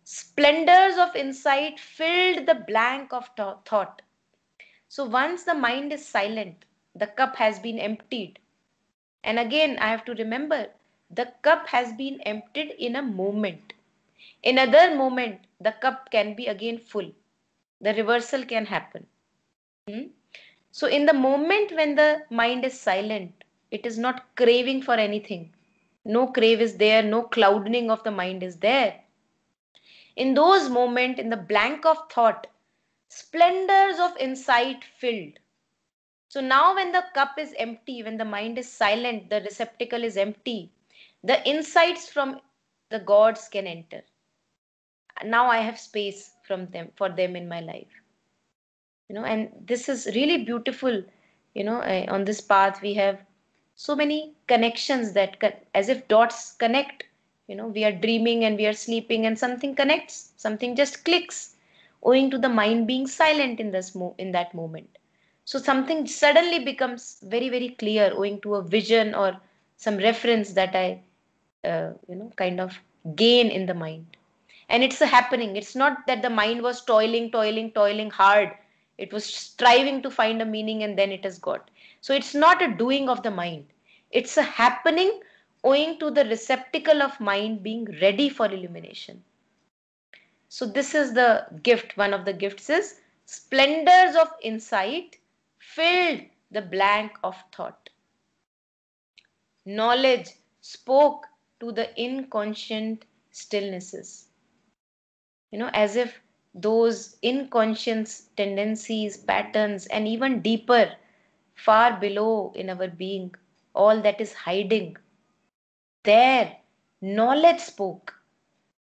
Splendors of insight filled the blank of thought. So once the mind is silent, the cup has been emptied. And again, I have to remember, the cup has been emptied in a moment. In another moment, the cup can be again full. The reversal can happen. So in the moment when the mind is silent, it is not craving for anything. No crave is there, no clouding of the mind is there. In those moments, in the blank of thought, splendors of insight filled. So now when the cup is empty, when the mind is silent, the receptacle is empty, the insights from the gods can enter. Now I have space from them for them in my life. And this is really beautiful. On this path we have so many connections that as if dots connect. We are dreaming and we are sleeping and something connects, something just clicks, owing to the mind being silent in in that moment. So something suddenly becomes very very clear, owing to a vision or some reference that I kind of gain in the mind. And it's a happening. It's not that the mind was toiling hard. It was striving to find a meaning and then it has got. So it's not a doing of the mind. It's a happening owing to the receptacle of mind being ready for illumination. So this is the gift. One of the gifts is splendors of insight filled the blank of thought. Knowledge spoke to the inconscient stillnesses. As if those inconscious tendencies, patterns, and even deeper far below in our being, all that is hiding. There, knowledge spoke.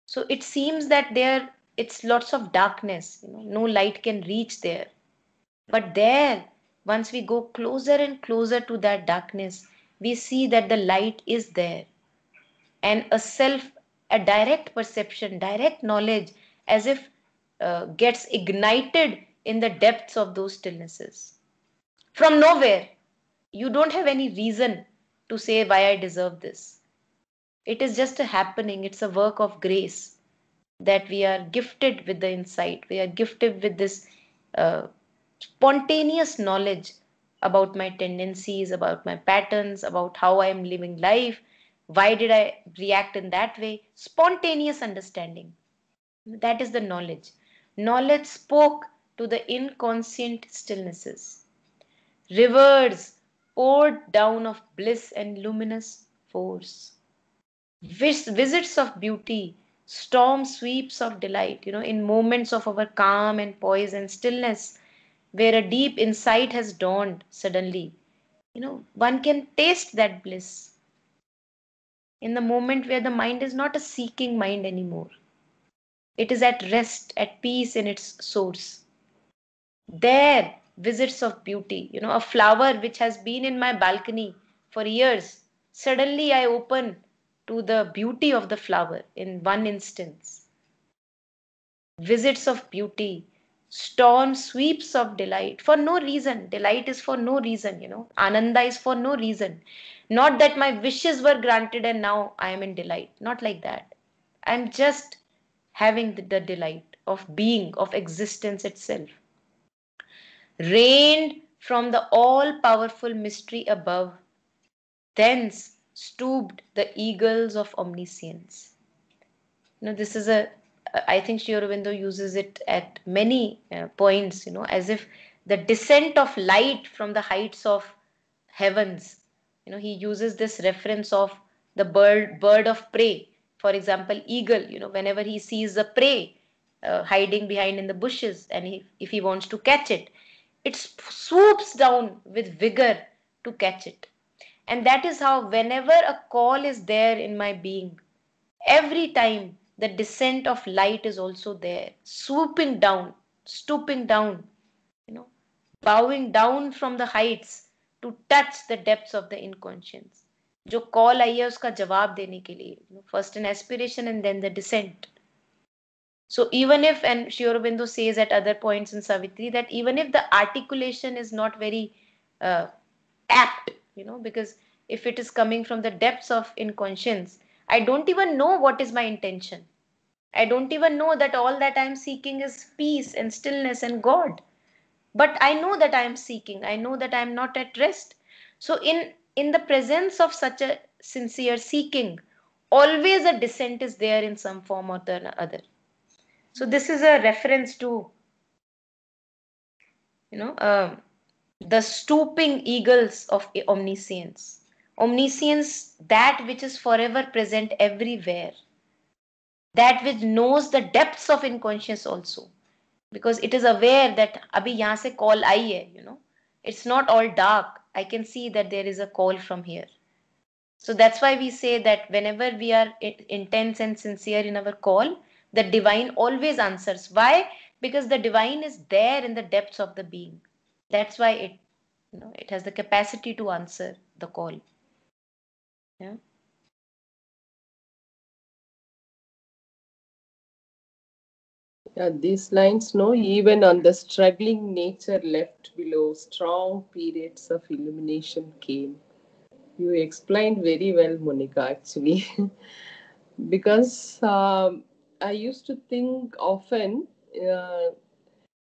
So it seems that there it's lots of darkness, no light can reach there. But there, once we go closer and closer to that darkness, we see that the light is there. And a direct perception, direct knowledge, as if gets ignited in the depths of those stillnesses. From nowhere, you don't have any reason to say why I deserve this. It is just a happening, it's a work of grace that we are gifted with the insight, we are gifted with this uh, spontaneous knowledge about my tendencies, about my patterns, about how I am living life, why did I react in that way. Spontaneous understanding. That is the knowledge. Knowledge spoke to the inconscient stillnesses. Rivers poured down of bliss and luminous force. Visits of beauty, storm sweeps of delight, in moments of our calm and poise and stillness, where a deep insight has dawned suddenly. One can taste that bliss in the moment where the mind is not a seeking mind anymore. It is at rest, at peace in its source. There, visits of beauty, a flower which has been in my balcony for years. Suddenly, I open to the beauty of the flower in one instance. Visits of beauty, storm sweeps of delight for no reason. Delight is for no reason, Ananda is for no reason. Not that my wishes were granted and now I am in delight. Not like that. I'm just having the delight of being, of existence itself. Rained from the all powerful mystery above, thence stooped the eagles of omniscience. This is I think Sri Aurobindo uses it at many points, as if the descent of light from the heights of heavens. He uses this reference of the bird of prey. For example, eagle, whenever he sees the prey hiding behind in the bushes, and if he wants to catch it, it swoops down with vigor to catch it. And that is how, whenever a call is there in my being, every time the descent of light is also there, swooping down, stooping down, you know, bowing down from the heights to touch the depths of the inconscience. जो call आई है उसका जवाब देने के लिए, first an aspiration and then the descent. So even if, and Sri Aurobindo says at other points in Savitri, that even if the articulation is not very apt, because if it is coming from the depths of inconscience, I don't even know what is my intention. I don't even know that all that I am seeking is peace and stillness and God. But I know that I am seeking. I know that I am not at rest. So in the presence of such a sincere seeking, always a descent is there in some form or the other. So this is a reference to, the stooping eagles of omniscience. Omniscience, that which is forever present everywhere. That which knows the depths of inconscious also. Because it is aware that abhi yahan se call aayi hai, It's not all dark. I can see that there is a call from here. So that's why we say that whenever we are intense and sincere in our call, the divine always answers. Why? Because the divine is there in the depths of the being. That's why it has the capacity to answer the call. Yeah. Yeah, these lines, no, even on the struggling nature left below, strong periods of illumination came. You explained very well, Monica, actually. Because I used to think often,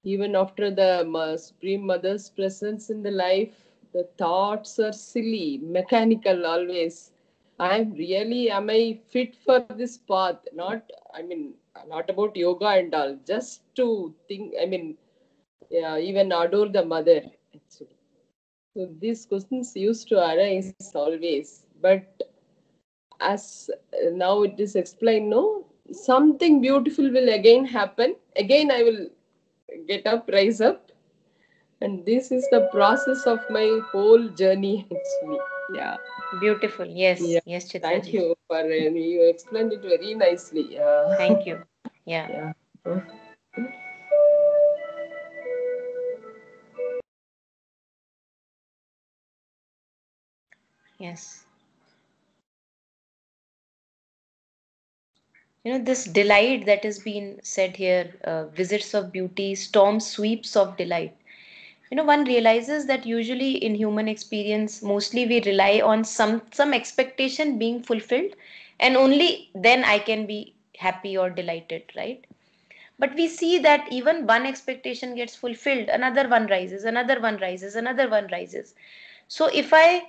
even after the Supreme Mother's presence in the life, the thoughts are silly, mechanical always. Am I fit for this path? Not about yoga and all, just to think, yeah, even adore the mother, actually. So these questions used to arise always. But as now it is explained, no, something beautiful will again happen. Again, I will get up, rise up. And this is the process of my whole journey, actually. Yeah. Beautiful. Yes, Yeah. yes, Chitra Thank ji. you for you explained it very nicely. Yeah. Thank you. Yeah. Yeah. Yes. This delight that has been said here, visits of beauty, storm sweeps of delight. One realizes that usually in human experience, mostly we rely on some expectation being fulfilled, and only then I can be happy or delighted, right? But we see that even one expectation gets fulfilled, another one rises, another one rises, another one rises. So if I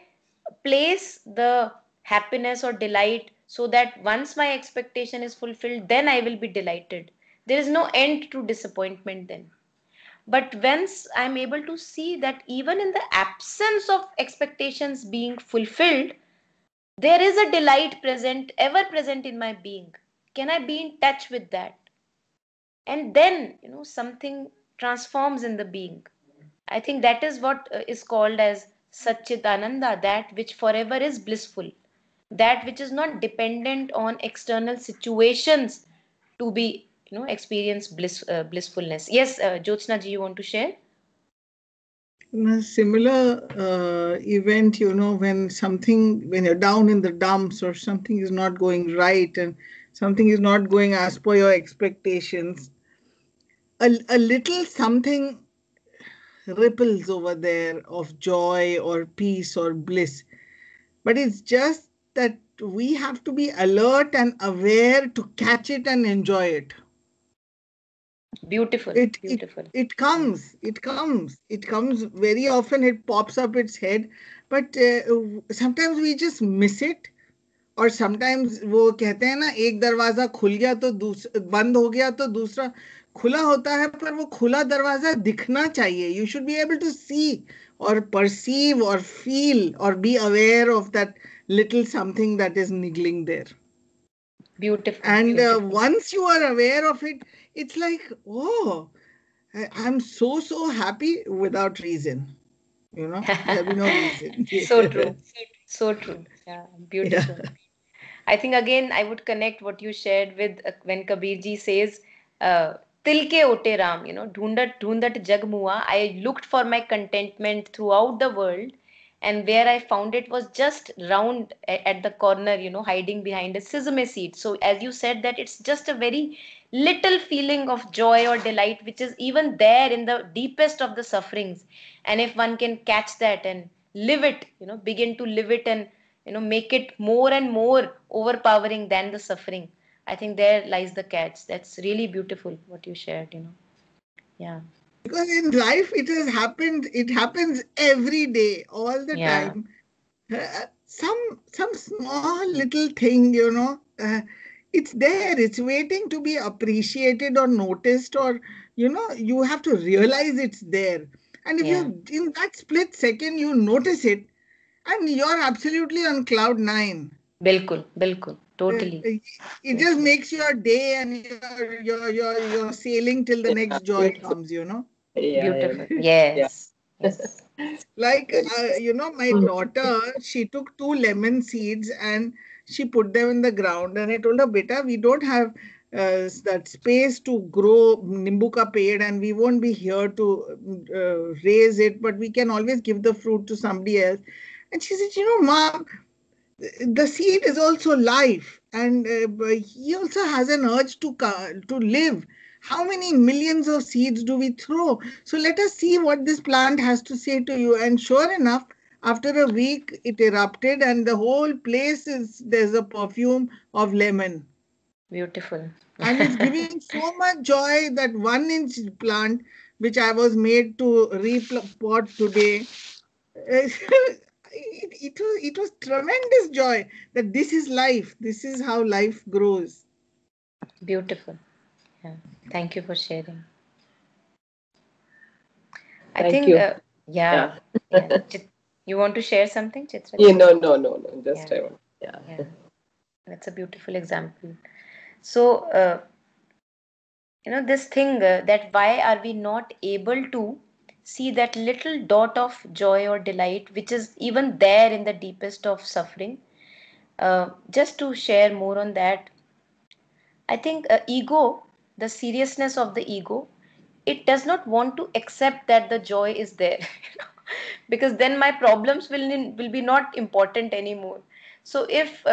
place the happiness or delight so that once my expectation is fulfilled, then I will be delighted. There is no end to disappointment then. But once I'm able to see that even in the absence of expectations being fulfilled, there is a delight present, ever present in my being. Can I be in touch with that? And then, something transforms in the being. I think that is what is called as Satchitananda, that which forever is blissful, that which is not dependent on external situations to be, experience blissfulness. Yes, Jyotsna ji, you want to share? In a similar event, when you're down in the dumps or something is not going right and something is not going as per your expectations, a little something ripples over there of joy or peace or bliss. But it's just that we have to be alert and aware to catch it and enjoy it. Beautiful, It it beautiful. it comes, it comes very often. It pops up its head, but sometimes we just miss it. और sometimes वो कहते हैं ना, एक दरवाजा खुल गया तो बंद हो गया तो दूसरा खुला होता है, पर वो खुला दरवाजा दिखना चाहिए. You should be able to see or perceive or feel or be aware of that little something that is niggling there. Beautiful, And beautiful. once you are aware of it, it's like, oh, I'm so happy without reason. There'll be no reason. So true, so true. Yeah, Yeah. beautiful. I think again I would connect what you shared with when Kabir ji says, "Til ke ote Ram," "Dhundat dhundat jag mua." I looked for my contentment throughout the world, and where I found it was just round at the corner, hiding behind a sesame seed. So as you said that it's just a very little feeling of joy or delight, which is even there in the deepest of the sufferings, and if one can catch that and live it, begin to live it and make it more and more overpowering than the suffering. I think there lies the catch. That's really beautiful what you shared. Yeah. Because in life it happens every day, all the Yeah. time. Some small little thing, it's there, it's waiting to be appreciated or noticed, or you have to realize it's there. And if Yeah. you in that split second you notice it, and you're absolutely on cloud nine. Bilkul, bilkul. Totally. It just Totally. makes your day, and you're sailing till the Yeah. next joy Beautiful. comes. Yeah. Beautiful. Yeah. Yes. Yes. Like, Very my daughter, she took 2 lemon seeds and she put them in the ground. And I told her, Beta, we don't have that space to grow nimbu ka ped, and we won't be here to raise it, but we can always give the fruit to somebody else. And she said, Mom, the seed is also life, and he also has an urge to live. How many millions of seeds do we throw? So let us see what this plant has to say to you. And sure enough, after a week it erupted, and the whole place there's a perfume of lemon, Beautiful. and it's giving so much joy. That 1 inch plant which I was made to repot today, it was tremendous joy that this is life. This is how life grows. Beautiful. Yeah. Thank you for sharing. I Thank think, you. yeah. Yeah. Yeah. You want to share something, Chitra? Yeah, no. Yeah. Just I want. Yeah. Yeah. That's a beautiful example. So, this thing that why are we not able to see that little dot of joy or delight, which is even there in the deepest of suffering. Just to share more on that, I think ego, the seriousness of the ego, it does not want to accept that the joy is there, because then my problems will be not important anymore. So if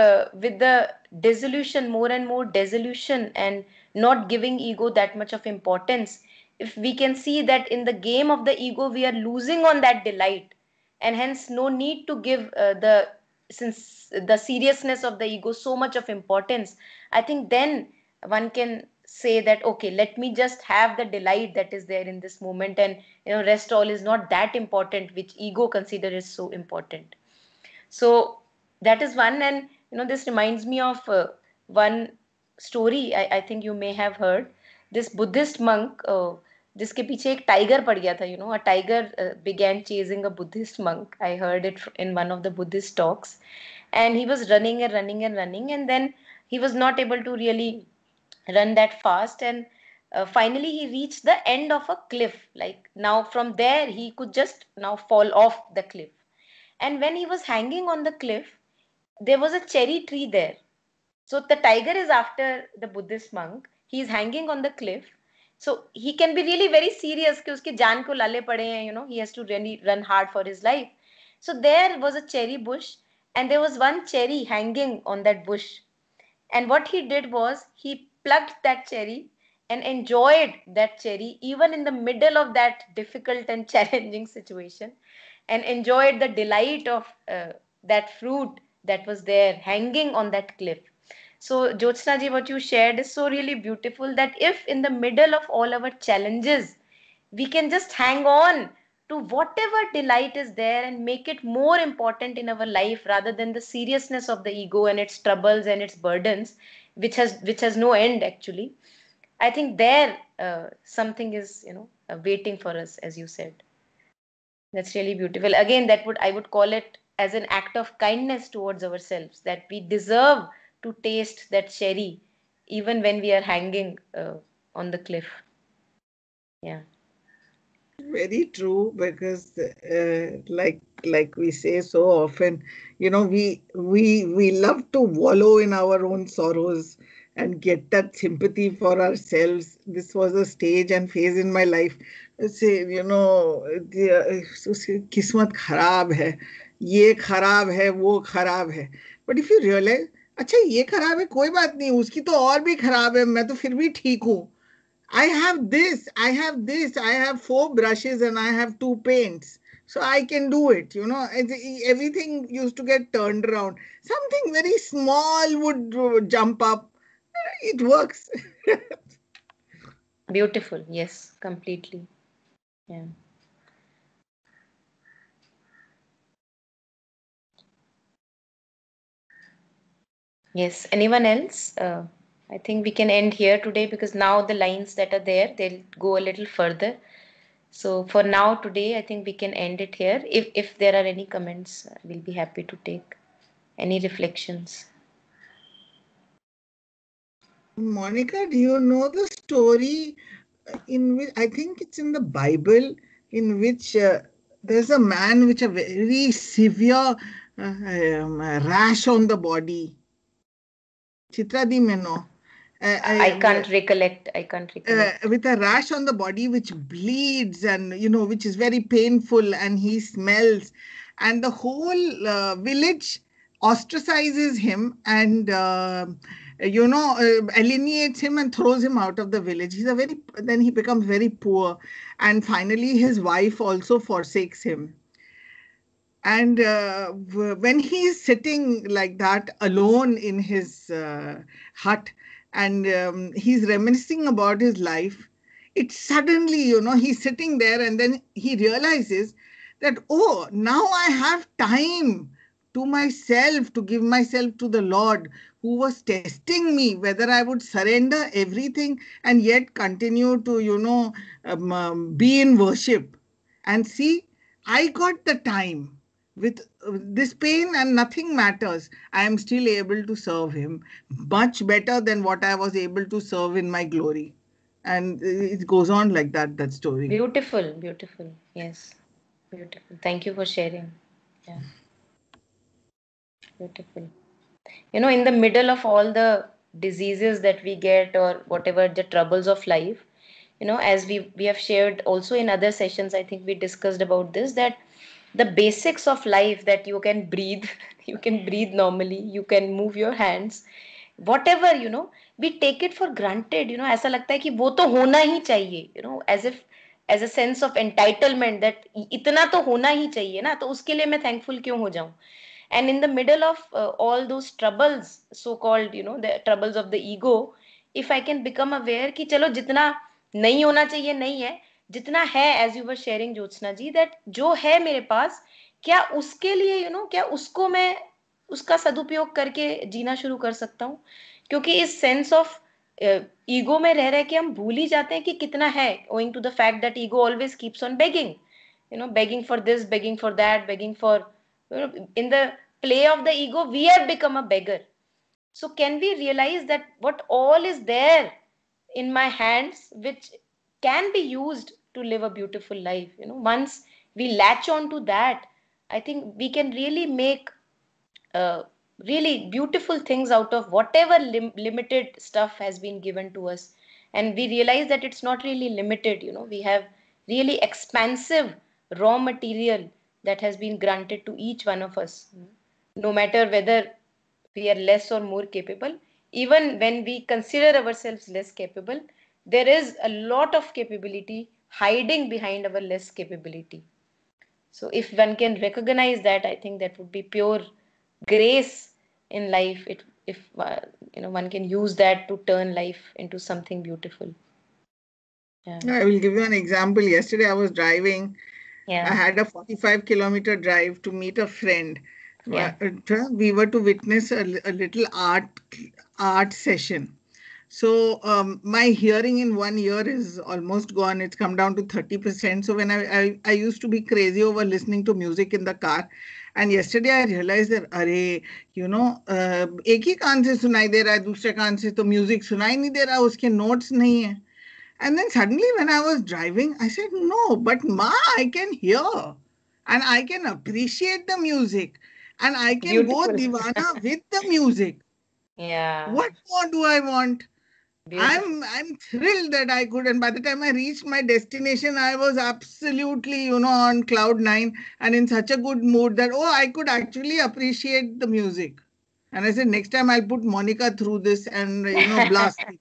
with the dissolution, more and more dissolution, and not giving ego that much of importance, if we can see that in the game of the ego we are losing on that delight, and hence no need to give the since the seriousness of the ego so much of importance, I think then one can say that okay, let me just have the delight that is there in this moment, and rest all is not that important, which ego considers so important. So that is one. And this reminds me of one story I think you may have heard. This Buddhist monk, जिसके पीछे एक tiger पड़ गया था, a tiger began chasing a Buddhist monk. I heard it in one of the Buddhist talks, and he was running and running and running, and then he was not able to really run that fast, and finally he reached the end of a cliff. Like now from there he could just now fall off the cliff, and when he was hanging on the cliff, there was a cherry tree there. So the tiger is after the Buddhist monk. He is hanging on the cliff. So he can be really very serious कि उसके जान को लाले पड़े हैं, he has to really run hard for his life. So there was a cherry bush, and there was one cherry hanging on that bush. And what he did was he plucked that cherry and enjoyed that cherry even in the middle of that difficult and challenging situation, and enjoyed the delight of that fruit that was there hanging on that cliff. So, Jyotsna ji, what you shared is so really beautiful, that if in the middle of all our challenges, we can just hang on to whatever delight is there and make it more important in our life rather than the seriousness of the ego and its troubles and its burdens, which has no end actually. I think there something is waiting for us, as you said. That's really beautiful. Again, that would I would call it as an act of kindness towards ourselves, that we deserve to taste that cherry even when we are hanging on the cliff. Yeah. Very true, because like we say so often, we love to wallow in our own sorrows and get that sympathy for ourselves. This was a stage and phase in my life. Say, किस्मत खराब है, ये खराब है, वो खराब है. But if you realize, अच्छा ये खराब है, कोई बात नहीं, उसकी तो और भी खराब है, मैं तो फिर भी ठीक हूँ. I have this, I have this, I have 4 brushes and I have 2 paints. So I can do it, everything used to get turned around. Something very small would jump up. It works. Beautiful. Yes, completely. Yeah. Yes. Anyone else? I think we can end here today, because now the lines that are there, they'll go a little further. So for now, today, I think we can end it here. If there are any comments, we'll be happy to take any reflections. Monica, do you know the story in which, I think it's in the Bible, in which there's a man with a very severe rash on the body? Chitra di Meno. I can't recollect. With a rash on the body which bleeds and, which is very painful, and he smells, and the whole village ostracizes him and, alienates him and throws him out of the village. Then he becomes very poor, and finally his wife also forsakes him. And when he is sitting like that alone in his hut, and he's reminiscing about his life, it suddenly, he's sitting there, and then he realizes that, oh, now I have time to myself, to give myself to the Lord, who was testing me whether I would surrender everything and yet continue to, be in worship. And see, I got the time. With this pain and nothing matters, I am still able to serve him much better than what I was able to serve in my glory. And it goes on like that, that story. Beautiful, beautiful. Yes, beautiful. Thank you for sharing. Yeah, beautiful. In the middle of all the diseases that we get or whatever the troubles of life, as we have shared also in other sessions, I think we discussed about this, that the basics of life, that you can breathe, you can breathe normally, you can move your hands, whatever, we take it for granted. ऐसा लगता है कि वो तो होना ही चाहिए, as if as a sense of entitlement, that इतना तो होना ही चाहिए ना, तो उसके लिए मैं thankful क्यों हो जाऊं. And in the middle of all those troubles, so called, the troubles of the ego, if I can become aware कि चलो जितना नहीं होना चाहिए नहीं है, जितना है, as you were sharing Jyotsna ji, that जो है मेरे पास, क्या उसके लिए, क्या उसको मैं उसका सदुपयोग करके जीना शुरू कर सकता हूँ. क्योंकि इस सेंस ऑफ ईगो में रह के हम भूल ही जाते हैं कि कितना है, owing to the fact that ego always keeps on begging, begging for this, begging for that, begging for, in the play of the ego, we have become a beggar. So can we realize that what all is there in my hands, which can be used to live a beautiful life? Once we latch on to that, I think we can really make uh, really beautiful things out of whatever limited stuff has been given to us. And we realize that it's not really limited. We have really expansive raw material that has been granted to each one of us, no matter whether we are less or more capable. Even when we consider ourselves less capable, there is a lot of capability hiding behind our less capability. So if one can recognize that, I think that would be pure grace in life. If one can use that to turn life into something beautiful. Yeah. I will give you an example. Yesterday I was driving. Yeah. I had a 45-kilometer drive to meet a friend. Yeah. We were to witness a little art session. So my hearing in 1 year is almost gone. It's come down to 30%. So when I used to be crazy over listening to music in the car. And yesterday I realized that, अरे, एक ही कान से सुनाई दे रहा है, दूसरे कान से तो music सुनाई नहीं दे रहा, उसके नोट्स नहीं है. And then suddenly when I was driving, I said, no, but Ma, I can hear and I can appreciate the music and I can Beautiful. go divana with the music. Yeah. What more do I want? Beautiful. I'm thrilled that I could. And by the time I reached my destination, I was absolutely, on cloud nine and in such a good mood that, I could actually appreciate the music. And I said, next time I'll put Monica through this and, blast it.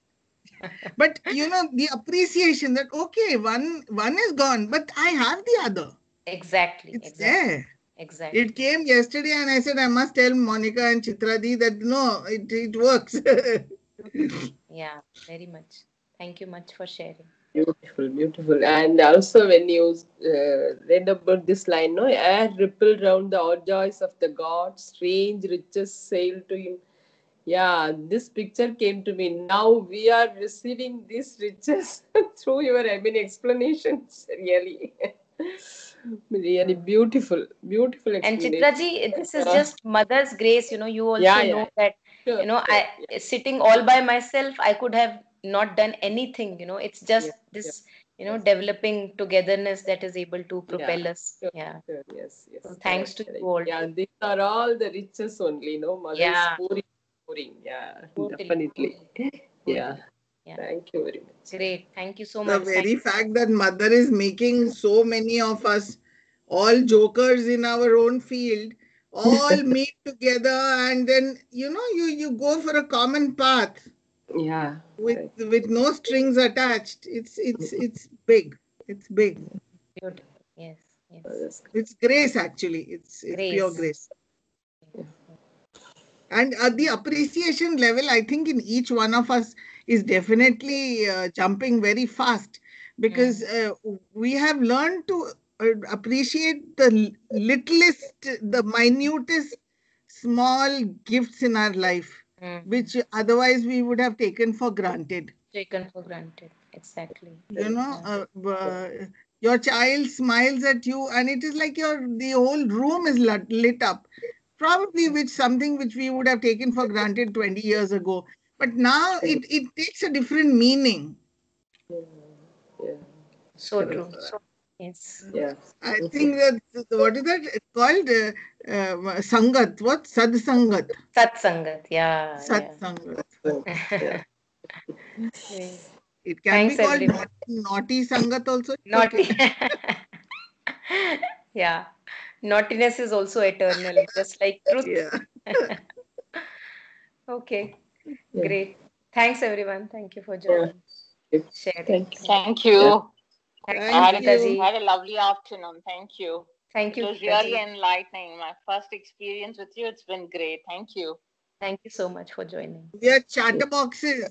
But the appreciation that okay, one is gone, but I have the other. Exactly. It's exactly. there. Exactly. It came yesterday, and I said I must tell Monica and Chitradi that no, it works. Yeah, very much. Thank you much for sharing. Beautiful, beautiful. And also when you read about this line, no, air rippled round the joys of the gods, strange riches sail to him. Yeah, this picture came to me. Now we are receiving these riches through your, explanations. Really, really beautiful, beautiful And explanation. Chitraji, this is just mother's grace. You also Yeah, know that, sure, I sitting all by myself, I could have not done anything. It's just this, developing togetherness that is able to propel us. Sure, Yeah. sure, yes. So thanks to Correct. you all. Yeah, these are all the riches only, mother Yeah. is pouring. Yeah, Totally. definitely. Yeah. Yeah. Thank you very much. Great. Thank you so The much. very fact that mother is making so many of us all jokers in our own field all meet together, and then you go for a common path Yeah. with no strings attached. It's big. It's big. Beautiful. Yes. Yes. That's It's grace, actually. It's pure grace. And the appreciation level, I think, in each one of us is definitely jumping very fast, because we have learned to appreciate the littlest, the minutest small gifts in our life, which otherwise we would have taken for granted. Taken for granted. Exactly. Your child smiles at you and it is like the whole room is lit up. Probably with something which we would have taken for granted 20 years ago. But now it takes a different meaning. Yeah. So true. Yes. Yeah. I think that, what is that called? Sangat. What? Sadsangat. Satsangat. Yeah. Satsangat. Yeah. Great. It can be Thanks, called everyone. naughty Sangat also. It's Naughty. okay. Yeah. Naughtiness is also eternal, just like truth. Yeah. Okay. Yeah. Great. Thanks, everyone. Thank you for Yeah. joining, sharing. Thank you. Thank you. Yeah. Thank I you, Thank had Geeta you. ji. had a lovely afternoon. Thank you. Thank It you, was Geeta really ji. enlightening. My first experience with you. It's been great. Thank you. Thank you so much for joining. We are chatterboxes.